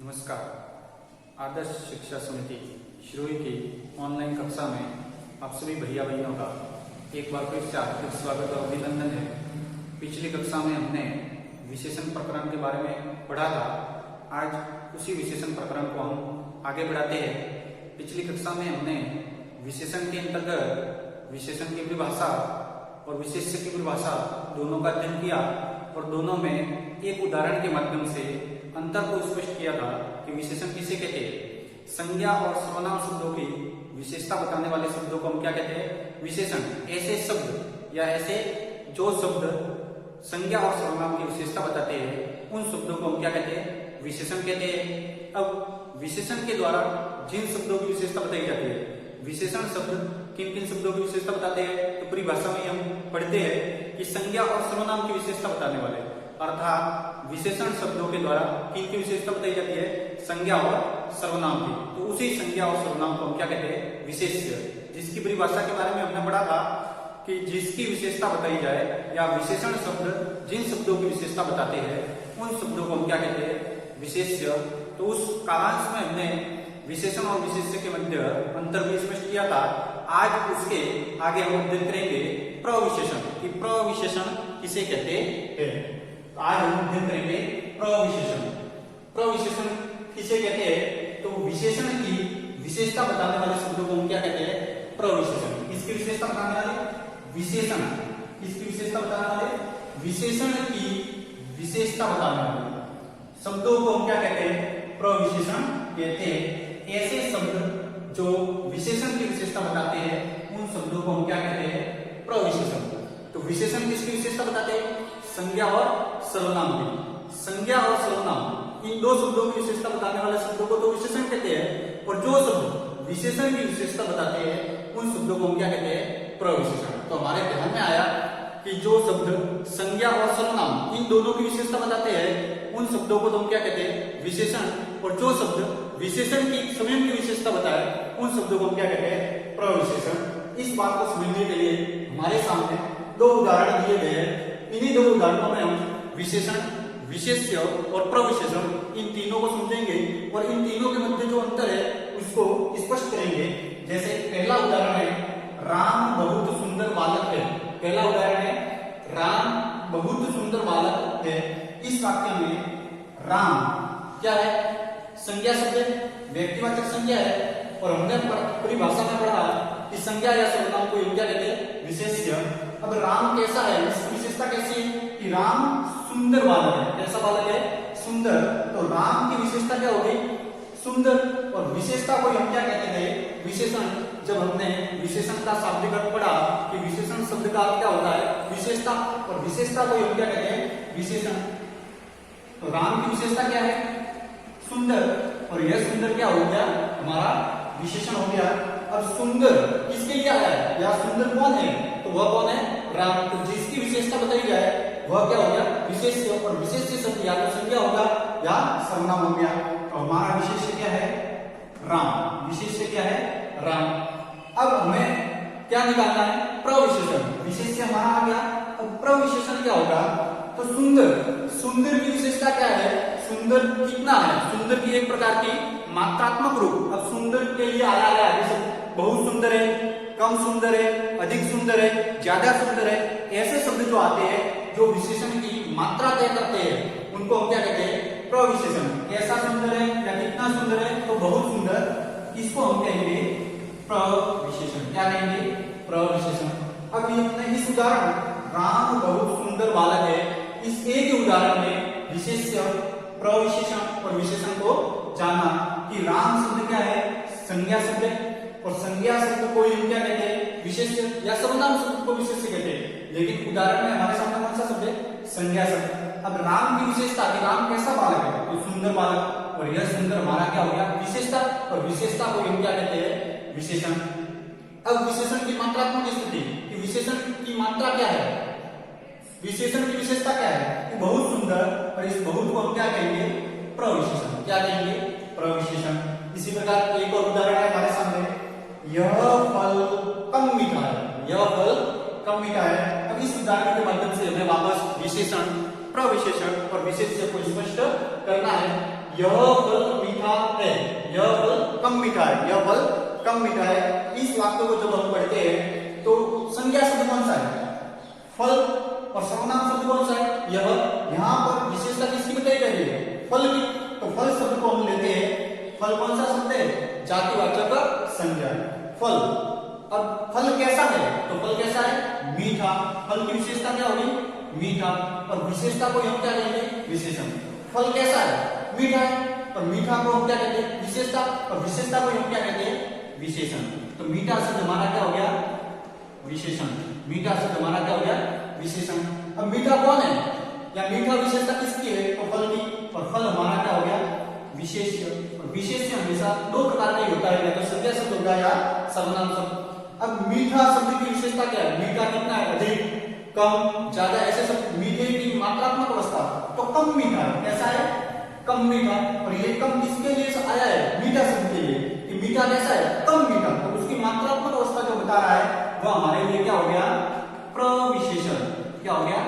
नमस्कार। आदर्श शिक्षा समिति श्रोई की ऑनलाइन कक्षा में आप सभी भैया बहनों का एक बार फिर से हार्दिक स्वागत और अभिनंदन है। पिछली कक्षा में हमने विशेषण प्रकरण के बारे में पढ़ा था। आज उसी विशेषण प्रकरण को हम आगे बढ़ाते हैं। पिछली कक्षा में हमने विशेषण के अंतर्गत विशेषण की परिभाषा और विशेष्य की परिभाषा दोनों का अध्ययन किया और दोनों में एक उदाहरण के माध्यम से अंतर को स्पष्ट किया था कि विशेषण किसे कहते हैं। संज्ञा और सर्वनाम शब्दों की विशेषता बताने वाले शब्दों को हम क्या कहते हैं? विशेषण। ऐसे शब्द या ऐसे जो शब्द संज्ञा और सर्वनाम की विशेषता बताते हैं उन शब्दों को हम क्या कहते हैं? विशेषण कहते हैं। अब विशेषण के द्वारा जिन शब्दों की विशेषता बताई जाती है, विशेषण शब्द किन किन शब्दों की विशेषता बताते हैं, तो परिभाषा में हम पढ़ते हैं कि संज्ञा और सर्वनाम की विशेषता बताने वाले, अर्थात विशेषण शब्दों के द्वारा किन की विशेषता बताई जाती है? संज्ञा और सर्वनाम की। तो उसी संज्ञा और सर्वनाम को हम क्या कहते हैं? विशेष्य। जिसकी परिभाषा के बारे में हमने पढ़ा था कि जिसकी विशेषता बताई जाए या विशेषण शब्द जिन शब्दों की विशेषता बताते हैं उन शब्दों को हम क्या कहते हैं? विशेष्य। तो उस कालांश में हमने विशेषण और विशेष्य के मध्य अंतर भी स्पष्ट किया था। आज उसके आगे हम अध्ययन करेंगे प्रविशेषण कि प्रविशेषण किसे कहते हैं। आज हम अध्ययन करेंगे प्रविशेषण। प्रविशेषण किसे कहते हैं? तो विशेषण की विशेषता बताने वाले शब्दों को हम क्या कहते हैं? प्रविशेषण। इसकी विशेषता बताने वाले विशेषण, इसकी विशेषता बताने वाले विशेषण की विशेषता बताने वाले शब्दों को हम क्या कहते हैं? प्रविशेषण कहते हैं। ऐसे शब्द जो विशेषण की विशेषता बताते हैं उन शब्दों को हम क्या कहते हैं? प्रविशेषण। तो विशेषण किसकी विशेषता बताते हैं? संज्ञा और सर्वनाम की। संज्ञा और सर्वनाम इन दो शब्दों की विशेषता बताने वाले शब्दों को तो विशेषण कहते हैं, और जो शब्द विशेषण की विशेषता बताते हैं उन शब्दों को हम क्या कहते हैं? प्रविशेषण। तो हमारे ध्यान में आया कि जो शब्द संज्ञा और सर्वनाम इन दोनों की विशेषता बताते हैं उन शब्दों को तो हम क्या कहते हैं? विशेषण। और जो शब्द विशेषण की स्वयं की विशेषता बताए उन शब्दों को हम क्या कहते हैं? प्रविशेषण। इस बात को समझने के लिए हमारे सामने दो उदाहरण दिए गए हैं। इन्हीं दो उदाहरणों में हम विशेषण, विशेष्य और प्रविशेषण इन तीनों को समझेंगे और इन तीनों के मध्य जो अंतर है उसको स्पष्ट करेंगे। जैसे पहला उदाहरण है, राम बहुत सुंदर बालक है। पहला उदाहरण है, राम बहुत सुंदर बालक है। इस वाक्य में राम क्या है? संज्ञा शब्द है, व्यक्तिवाचक संज्ञा है, और हमने परिभाषा में पढ़ा कि संज्ञा या सर्वनाम को क्या कहते हैं? विशेष्य। अब राम कैसा है? इसकी विशेषता कैसी है कि राम सुंदर बालक है। कैसा बालक है? सुंदर। तो राम की विशेषता क्या होगी? सुंदर। और विशेषता को हम क्या कहते थे? विशेषण। जब हमने विशेषण का शाब्दिक अर्थ पढ़ा कि विशेषण शब्द का अर्थ क्या होता है? विशेषता। और विशेषता को हम क्या कहते हैं? विशेषण। तो राम की विशेषता क्या है? सुंदर। और यह सुंदर क्या हो गया? हमारा विशेषण हो गया। अब सुंदर किसके लिए आया है? या सुंदर कौन है? तो वह कौन है? राम। तो जिसकी विशेषता बताई जाए वह क्या हो गया? विशेष्य। और विशेष्य शब्द या तो संज्ञा होगा या सर्वनाम हो गया। तो हमारा विशेष्य क्या है? राम। विशेष्य क्या है? राम। अब हमें क्या निकालना है? प्रविशेषण। विशेष्य हमारा आ गया। अब प्रविशेषण क्या होगा? तो सुंदर। सुंदर की विशेषता क्या है? सुंदर कितना है? सुंदर की एक प्रकार की मात्रात्मक रूप। अब सुंदर के लिए आया है जैसे बहुत सुंदर है, कम सुंदर है, अधिक सुंदर है, ज्यादा सुंदर है। ऐसे शब्द जो आते हैं जो विशेषण की मात्रा तय करते हैं उनको हम क्या कहते हैं? प्रविशेषण। कैसा सुंदर है या कितना सुंदर है? तो बहुत सुंदर। इसको हम कहेंगे प्रविशेषण। क्या कहेंगे? प्रविशेषण। अब ये इस उदाहरण राम बहुत सुंदर बालक है, इस एक ही उदाहरण में विशेष्य, प्रविशेषण और विशेषण को जाना कि राम शब्द क्या है? संज्ञा शब्द है, और संज्ञा शब्द को हम क्या कहते हैं? विशेष्य या सर्वनाम शब्द को विशेष्य कहते हैं। लेकिन उदाहरण में हमारे सामने कौन सा शब्द है? संज्ञा शब्द। अब राम की विशेषता कि राम कैसा बालक है? तो सुंदर बालक। और यह सुंदर हमारा क्या हो गया? विशेषता। और विशेषता को हम क्या कहते हैं? विशेषण। अब विशेषण की मात्रात्मक स्थिति कि विशेषण की मात्रा क्या है? विशेषण की विशेषता क्या है? कि बहुत सुंदर। और इस बहुत को हम क्या कहेंगे? प्रविशेषण। क्या कहेंगे? प्रविशेषण। इसी प्रकार एक और उदाहरण है हमारे सामने, यह फल कम मीठा है। यह फल कम मीठा है। अब इस उदाहरण के माध्यम से हमें वापस विशेषण, प्रविशेषण और विशेष्य को स्पष्ट करना है। यह फल मीठा है, यह फल कम मीठा है। इस वाक्य को जब हम पढ़ते हैं तो संज्ञा शब्द कौन सा है? फल। और सर्वनाम शब्द कौन सा है? यह। यहाँ पर विशेषता किसकी बताई जा रही है? फल की। तो फल शब्द को हम लेते हैं, फल कौन सा शब्द है? जातिवाचक संज्ञा, फल। अब फल कैसा है? तो फल कैसा है? मीठा। फल की विशेषता क्या होगी? मीठा। और विशेषता को हम क्या कहेंगे? विशेषण। फल कैसा है? मीठा है। और मीठा को हम क्या कहते हैं? विशेषता। और विशेषता को हम क्या कहते हैं? विशेषण। तो मीठा शब्द हमारा क्या हो गया? विशेषण। मीठा शब्द हमारा क्या हो गया? विशेषण। अब मीठा कौन है या मीठा विशेषता किसकी है? तो फल की। और फल हमारा क्या हो गया? विशेष्य। और विशेष्य हमेशा दो प्रकार का ही होता है, या तो संज्ञा शब्द होगा या सर्वनाम शब्द। अब मीठा शब्द की विशेषता क्या है? मीठा कितना है? अधिक, कम, ज्यादा, ऐसे सब मीठे की मात्रात्मक अवस्था। तो कम मीठा है। कैसा है? कम मीठा। और ये कम किसके लिए आया है? मीठा शब्द के लिए कि मीठा कैसा है? कम मीठा। तो उसकी मात्रात्मक अवस्था जो बता रहा है वह हमारे लिए क्या हो गया? प्रविशेषण। क्या हो गया?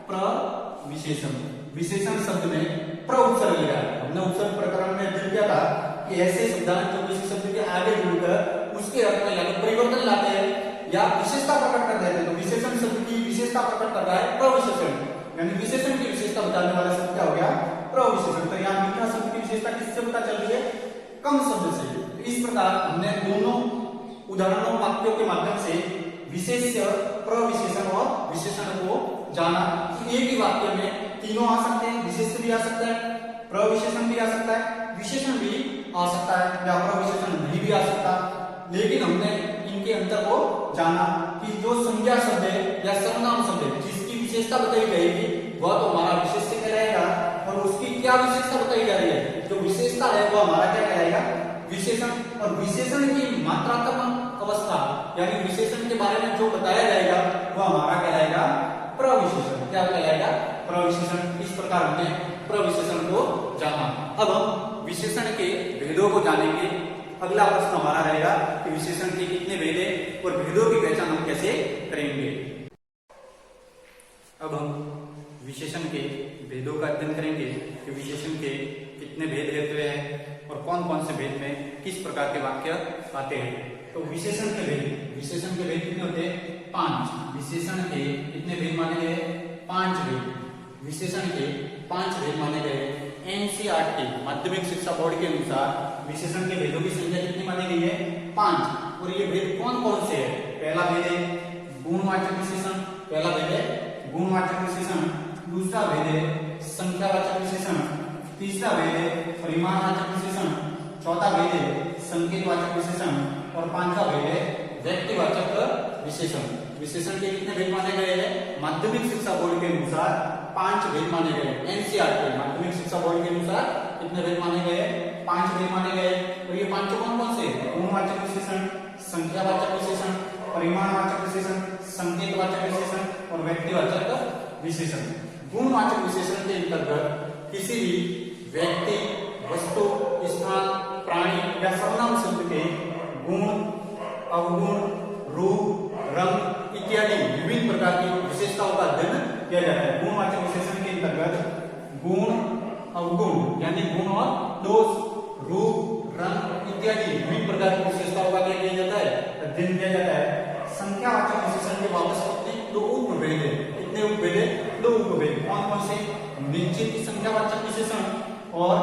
प्रविशेषण। विशेषण शब्द में प्र उपसर्ग लगा है। हमने उपसर्ग प्रकरण में अध्ययन किया था कि ऐसे शब्दांश जो किसी शब्द के आगे जुड़कर उसके अर्थ में या तो परिवर्तन लाते हैं या विशेषता प्रकट कर देते हैं। तो विशेषण शब्द की विशेषता प्रकट कर रहा है प्रविशेषण, यानी विशेषण की विशेषता बताने वाला शब्द क्या हो गया? प्रविशेषण। तो यहाँ मीठा शब्द की विशेषता किससे पता चल रही है? कम शब्द से। तो इस प्रकार हमने दोनों उदाहरणों वाक्यों के माध्यम से विशेष्य, प्रविशेषण और विशेषण को जाना। एक ही वाक्य में तीनों आ सकते हैं, विशेष्य भी आ सकता है, प्रविशेषण भी आ सकता है, विशेषण भी आ सकता है, या प्रविशेषण नहीं भी आ सकता। लेकिन हमने इनके अंतर को जाना कि जो संज्ञा शब्द है या सर्वनाम शब्द है जिसकी विशेषता बताई जाएगी वह तो हमारा विशेष्य कहलाएगा, और उसकी क्या विशेषता बताई जा रही है? जो विशेषता है वो हमारा क्या कहलाएगा? विशेषण। और विशेषण की मात्रात्मक अवस्था यानी विशेषण के बारे में जो बताया जाएगा वह हमारा कहलाएगा प्रविशेषण। क्या कहलाएगा? प्रविशेषण। इस प्रकार हमने प्रविशेषण को जाना। अब हम विशेषण के भेदों को जानेंगे। अगला प्रश्न हमारा रहेगा कि विशेषण के कितने भेद हैं और भेदों की पहचान हम कैसे करेंगे। अब हम विशेषण के भेदों का अध्ययन करेंगे कि विशेषण के कितने भेद रहते हैं और कौन कौन से भेद में किस प्रकार के वाक्य आते हैं। तो विशेषण के भेद कितने होते हैं? 5। विशेषण के कितने भेद माने गए? 5 भेद। विशेषण के 5 भेद माने गए। एनसीईआरटी माध्यमिक शिक्षा बोर्ड के अनुसार विशेषण के भेदों की संख्या कितनी मानी गई है? 5। और ये भेद कौन कौन से है? पहला भेद है गुणवाचक विशेषण। पहला भेद है गुणवाचक विशेषण। दूसरा भेद है संख्यावाचक विशेषण। तीसरा भेद है परिमाणवाचक विशेषण। चौथा भेद है संकेतवाचक विशेषण। और पांचवा भेद है व्यक्तिवाचक विशेषण। विशेषण के कितने भेद माने गए हैं? माध्यमिक शिक्षा बोर्ड के अनुसार 5 भेद माने गए। एनसीईआरटी माध्यमिक शिक्षा बोर्ड के अनुसार कितने भेद माने गए? 5 भेद माने गए। और ये पांचों कौन कौन से? गुणवाचक विशेषण, संख्यावाचक विशेषण, परिमाणवाचक विशेषण, संकेतवाचक विशेषण और व्यक्तिवाचक विशेषण। गुणवाचक विशेषण के अंतर्गत किसी भी व्यक्ति, वस्तु, स्थान, प्राणी या सर्वनाम शब्द के गुण, अवगुण, रूप, रंग इत्यादि विभिन्न प्रकार की विशेषताओं का अध्ययन किया जाता है। गुणवाचक विशेषण के अंतर्गत गुण, अवगुण यानी गुण और दोष, रूप, रंग इत्यादि विभिन्न प्रकार की विशेषताओं का क्या किया जाता है? अध्ययन किया जाता है। संख्यावाचक विशेषण के वापस कितने? 2 उपभेद है। कितने उपभेद है? 2 उपभेद। कौन कौन से? निश्चित संख्यावाचक विशेषण और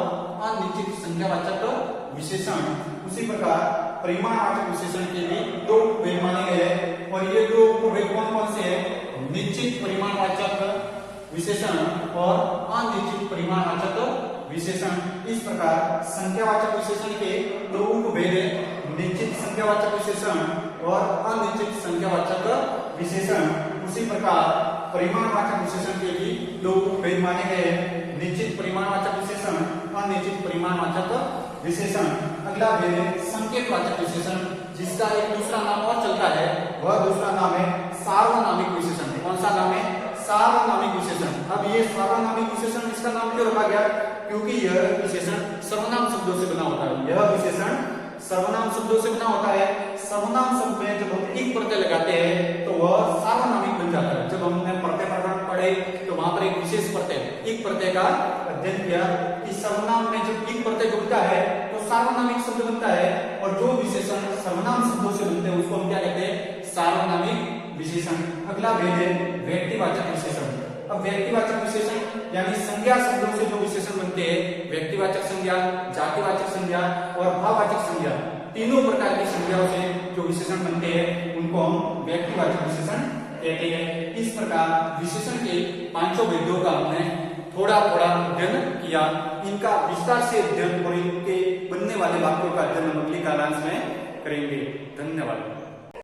अनिश्चित संख्यावाचक विशेषण। उसी प्रकार परिमाणवाचक विशेषण के भी 2 उपभेद माने गए हैं। और ये 2 उपभेद कौन कौन से हैं? निश्चित परिमाणवाचक विशेषण और अनिश्चित परिमाणवाचक विशेषण। इस प्रकार संख्यावाचक विशेषण के 2 उपभेद हैं, निश्चित संख्यावाचक विशेषण और अनिश्चित संख्यावाचक विशेषण। उसी प्रकार परिमाणवाचक विशेषण के भी 2 उपभेद माने गए हैं, निश्चित परिमाणवाचक विशेषण, अनिश्चित परिमाणवाचक विशेषण। अगला भेद है संकेतवाचक विशेषण, जिसका एक दूसरा नाम और चलता है। वह दूसरा नाम है सार्वनामिक विशेषण। कौन सा नाम है? सार्वनामिक विशेषण। अब ये सार्वनामिक विशेषण इसका नाम क्यों रखा गया? क्योंकि यह विशेषण सर्वनाम शब्दों से बना होता है। यह विशेषण सर्वनाम शब्दों से बना होता है। सर्वनाम शब्द में जब हम एक प्रत्यय लगाते हैं तो वह सार्वनामिक बन जाता है। जब हमने प्रत्यय प्रकरण पढ़े तो वहां पर एक विशेष प्रत्यय, एक प्रत्यय का अध्ययन किया कि सर्वनाम में जब एक प्रत्यय जुड़ता है तो सार्वनामिक शब्द बनता है, और जो विशेषण सर्वनाम शब्दों से बनते हैं उसको हम क्या कहते हैं, सार्वनामिक विशेषण। अगला भेद है व्यक्तिवाचक विशेषण। अब व्यक्तिवाचक विशेषण यानी संज्ञा शब्दों से जो विशेषण बनते हैं, व्यक्तिवाचक संज्ञा, जातिवाचक संज्ञा और भाववाचक संज्ञा, तीनों प्रकार की संज्ञाओं से जो विशेषण बनते हैं उनको हम व्यक्तिवाचक विशेषण कहते हैं। इस प्रकार विशेषण के पांचों भेदों का हमने थोड़ा थोड़ा अध्ययन किया। इनका विस्तार से अध्ययन और इनके बनने वाले वाक्यों का अध्ययन हम अगली कालांश में करेंगे। धन्यवाद।